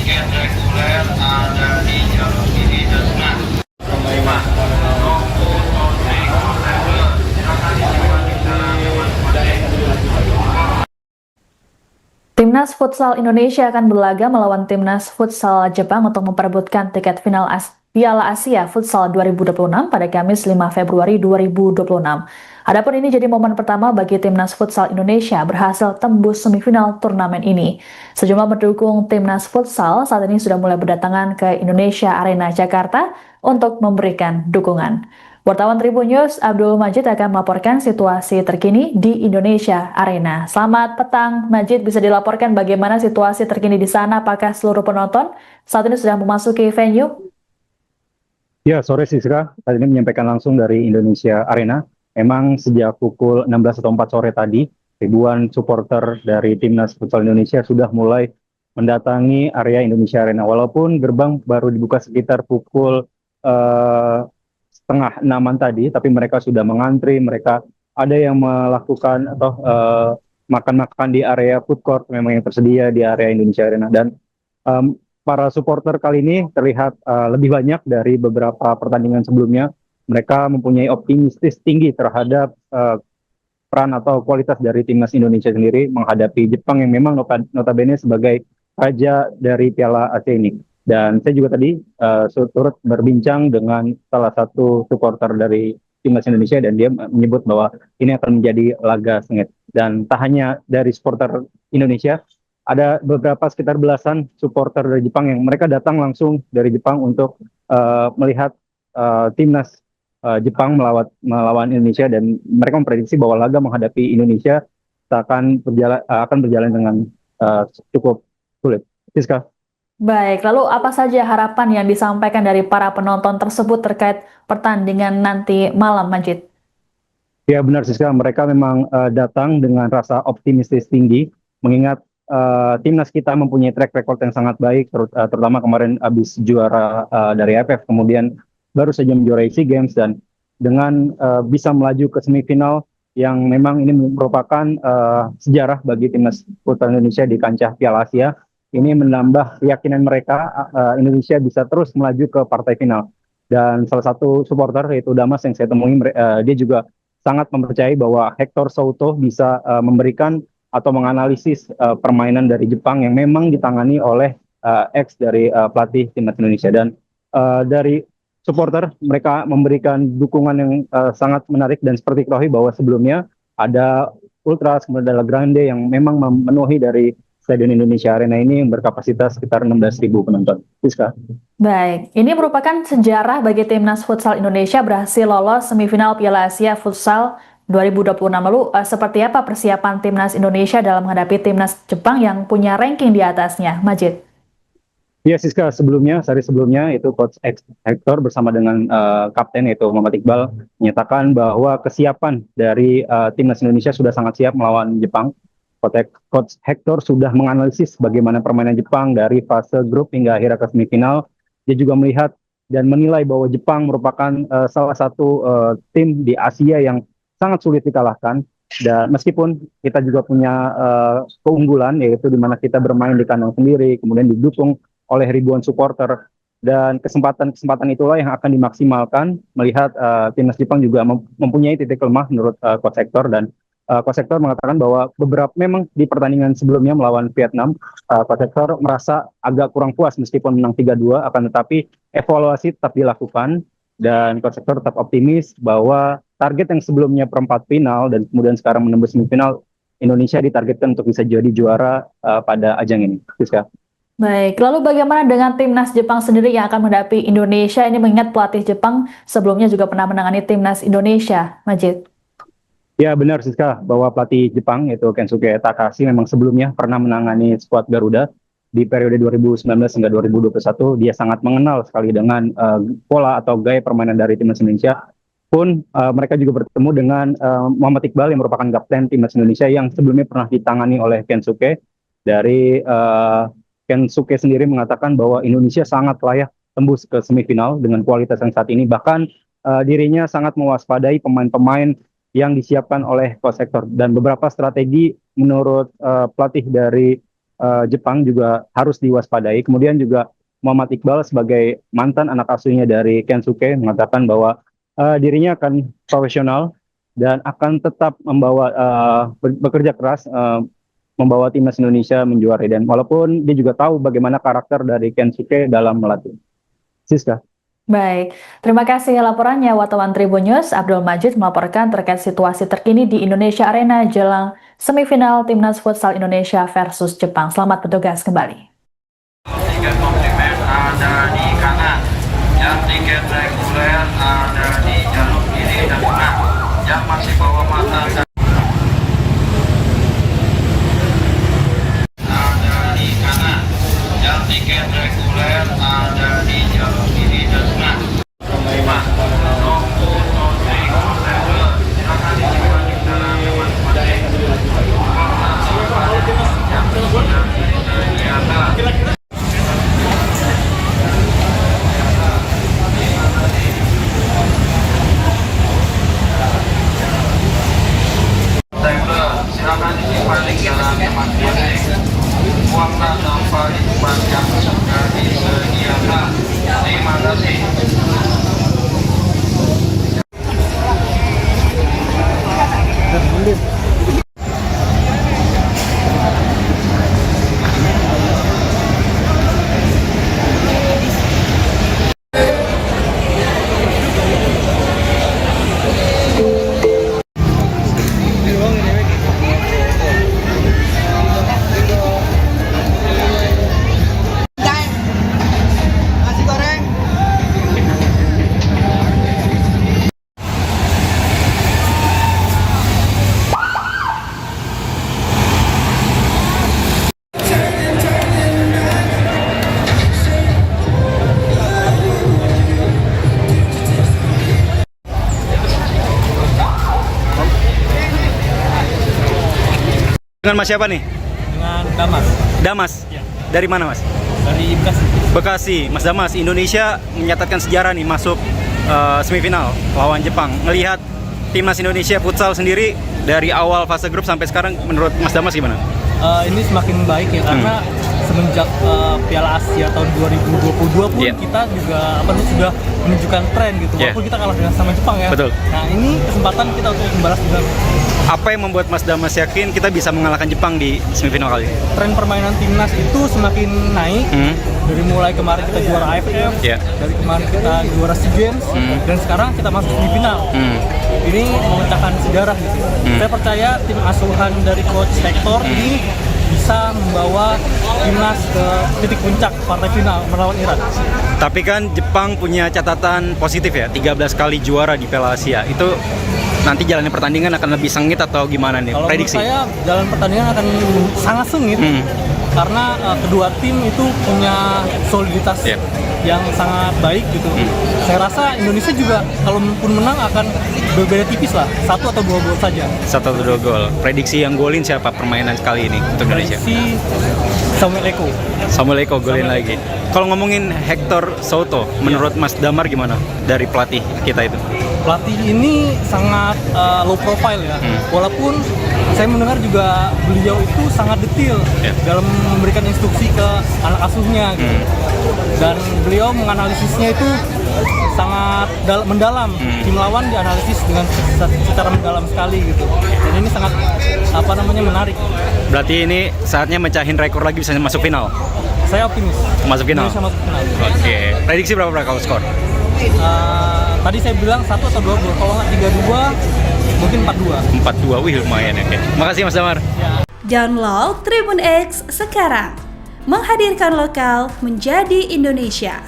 tiket reguler ada di jalur kiri dan kanan. Penerima nomor voting reguler silakan disimpan di dalam hewan voting. Timnas Futsal Indonesia akan berlaga melawan Timnas Futsal Jepang untuk memperebutkan tiket final Piala Asia Futsal 2026 pada Kamis 5 Februari 2026. Adapun ini jadi momen pertama bagi Timnas Futsal Indonesia berhasil tembus semifinal turnamen ini. Sejumlah pendukung Timnas Futsal saat ini sudah mulai berdatangan ke Indonesia Arena Jakarta untuk memberikan dukungan. Wartawan Tribun News Abdul Majid akan melaporkan situasi terkini di Indonesia Arena. Selamat petang, Majid. Bisa dilaporkan bagaimana situasi terkini di sana? Apakah seluruh penonton saat ini sudah memasuki venue? Ya, sore Siska. Tadi ini menyampaikan langsung dari Indonesia Arena. Memang sejak pukul 16 atau 4 sore tadi, ribuan supporter dari Timnas Futsal Indonesia sudah mulai mendatangi area Indonesia Arena. Walaupun gerbang baru dibuka sekitar pukul setengah enaman tadi, tapi mereka sudah mengantri. Mereka ada yang melakukan atau makan-makan di area food court memang yang tersedia di area Indonesia Arena. Dan para supporter kali ini terlihat lebih banyak dari beberapa pertandingan sebelumnya. Mereka mempunyai optimistis tinggi terhadap peran atau kualitas dari timnas Indonesia sendiri menghadapi Jepang yang memang notabene sebagai raja dari Piala Asia ini. Dan saya juga tadi turut berbincang dengan salah satu supporter dari timnas Indonesia dan dia menyebut bahwa ini akan menjadi laga sengit. Dan tak hanya dari supporter Indonesia, ada beberapa sekitar belasan supporter dari Jepang yang mereka datang langsung dari Jepang untuk melihat timnas Jepang melawan Indonesia, dan mereka memprediksi bahwa laga menghadapi Indonesia akan berjalan dengan cukup sulit. Siska. Baik, lalu apa saja harapan yang disampaikan dari para penonton tersebut terkait pertandingan nanti malam, Majid? Ya benar Siska, mereka memang datang dengan rasa optimistis tinggi, mengingat timnas kita mempunyai track record yang sangat baik, terutama kemarin habis juara dari AFF, kemudian baru saja menjuarai SEA Games, dan dengan bisa melaju ke semifinal yang memang ini merupakan sejarah bagi timnas putra Indonesia di kancah Piala Asia. Ini menambah keyakinan mereka Indonesia bisa terus melaju ke partai final. Dan salah satu supporter yaitu Damas yang saya temui, dia juga sangat mempercayai bahwa Hector Souto bisa memberikan atau menganalisis permainan dari Jepang yang memang ditangani oleh ex dari pelatih timnas Indonesia. Dan dari supporter mereka memberikan dukungan yang sangat menarik, dan seperti ketahui bahwa sebelumnya ada Ultras kemudian ada Grande yang memang memenuhi dari Stadion Indonesia Arena ini yang berkapasitas sekitar 16.000 penonton. Siska. Baik, ini merupakan sejarah bagi Timnas Futsal Indonesia berhasil lolos semifinal Piala Asia Futsal 2026. Lalu seperti apa persiapan Timnas Indonesia dalam menghadapi Timnas Jepang yang punya ranking di atasnya, Majid? Ya Siska, sehari sebelumnya itu Coach Hector bersama dengan Kapten yaitu Muhammad Iqbal menyatakan bahwa kesiapan dari Timnas Indonesia sudah sangat siap melawan Jepang. Coach Hector sudah menganalisis bagaimana permainan Jepang dari fase grup hingga akhirnya ke semifinal. Dia juga melihat dan menilai bahwa Jepang merupakan salah satu tim di Asia yang sangat sulit dikalahkan. Dan meskipun kita juga punya keunggulan, yaitu di mana kita bermain di kandang sendiri, kemudian didukung oleh ribuan supporter, dan kesempatan itulah yang akan dimaksimalkan melihat timnas Jepang juga mempunyai titik lemah menurut Coach Hector. Dan Coach Hector mengatakan bahwa beberapa memang di pertandingan sebelumnya melawan Vietnam, Coach Hector merasa agak kurang puas meskipun menang 3-2, akan tetapi evaluasi tetap dilakukan, dan Coach Hector tetap optimis bahwa target yang sebelumnya perempat final dan kemudian sekarang menembus semifinal, Indonesia ditargetkan untuk bisa jadi juara pada ajang ini. Siska. Baik, lalu bagaimana dengan Timnas Jepang sendiri yang akan menghadapi Indonesia? Ini mengingat pelatih Jepang sebelumnya juga pernah menangani Timnas Indonesia, Majid. Ya benar Siska, bahwa pelatih Jepang yaitu Kensuke Takahashi memang sebelumnya pernah menangani skuad Garuda di periode 2019 hingga 2021. Dia sangat mengenal sekali dengan pola atau gaya permainan dari timnas Indonesia. Pun mereka juga bertemu dengan Muhammad Iqbal yang merupakan kapten timnas Indonesia yang sebelumnya pernah ditangani oleh Kensuke. Dari Kensuke sendiri mengatakan bahwa Indonesia sangat layak tembus ke semifinal dengan kualitas yang saat ini. Bahkan dirinya sangat mewaspadai pemain-pemain yang disiapkan oleh Coach Hector, dan beberapa strategi menurut pelatih dari Jepang juga harus diwaspadai. Kemudian juga Muhammad Iqbal sebagai mantan anak asuhnya dari Kensuke mengatakan bahwa dirinya akan profesional dan akan tetap bekerja keras membawa timnas Indonesia menjuarai. Dan walaupun dia juga tahu bagaimana karakter dari Kensuke dalam melatih. Siska. Baik, terima kasih laporannya wartawan Tribun News Abdul Majid melaporkan terkait situasi terkini di Indonesia Arena jelang semifinal Timnas Futsal Indonesia versus Jepang. Selamat bertugas kembali. Tiket komplimen ada di kanan, yang tiket reguler ada di jalur kiri dan tengah, yang masih bawa mata ada di kanan, yang tiket reguler ada di jalur kiri dan tengah. Terima. Silakan disimpan di dalam masing-masing. Yang sudah disediakan. Silakan disimpan di dalam masing-masing. Uang dan tanpa disimpan yang sudah disediakan. Terima kasih. Dengan Mas siapa nih? Dengan Damas. Damas? Ya. Dari mana Mas? Dari Bekasi. Bekasi. Mas Damas, Indonesia mencatatkan sejarah nih masuk semifinal lawan Jepang. Melihat timnas Indonesia futsal sendiri dari awal fase grup sampai sekarang, menurut Mas Damas gimana? Ini semakin baik ya karena semenjak Piala Asia tahun 2022 pun kita juga sudah menunjukkan tren gitu. Walaupun kita kalah dengan sama Jepang ya. Betul. Nah ini kesempatan kita untuk membalas dendam. Apa yang membuat Mas Damas yakin kita bisa mengalahkan Jepang di semifinal kali ini? Tren permainan timnas itu semakin naik. Dari mulai kemarin kita juara AFF, dari kemarin kita juara SEA Games, dan sekarang kita masuk semifinal. Ini memecahkan sejarah gitu. Saya percaya tim asuhan dari Coach Hector ini bisa membawa timnas ke titik puncak partai final melawan Iran. Tapi kan Jepang punya catatan positif ya, 13 kali juara di Piala Asia. Itu nanti jalannya pertandingan akan lebih sengit atau gimana nih? Kalau prediksi? menurut saya jalan pertandingan akan sangat sengit karena kedua tim itu punya soliditas yang sangat baik gitu. Saya rasa Indonesia juga kalaupun menang akan berbeda tipis lah, 1 atau 2 gol saja. 1 atau 2 gol. Prediksi yang golin siapa permainan kali ini untuk Indonesia? Prediksi Samuel Eko. Samuel Eko golin lagi. Kalau ngomongin Hector Souto, menurut Mas Damar gimana dari pelatih kita itu? Pelatih ini sangat low profile ya. Walaupun saya mendengar juga beliau itu sangat detail dalam memberikan instruksi ke anak asuhnya gitu. Dan beliau menganalisisnya itu sangat mendalam. Tim lawan dianalisis dengan secara mendalam sekali gitu. Dan ini sangat menarik. Berarti ini saatnya mecahin rekor lagi, bisa masuk final. Saya optimis. Masuk final. Indonesia masuk final. Oke. Prediksi berapa kalau skor? Tadi saya bilang 1 atau 2 gol. Kalau nggak 3-2, mungkin 4-2. 4-2, wih lumayan ya. Makasih Mas Damar. Download Tribun X sekarang. Menghadirkan lokal menjadi Indonesia.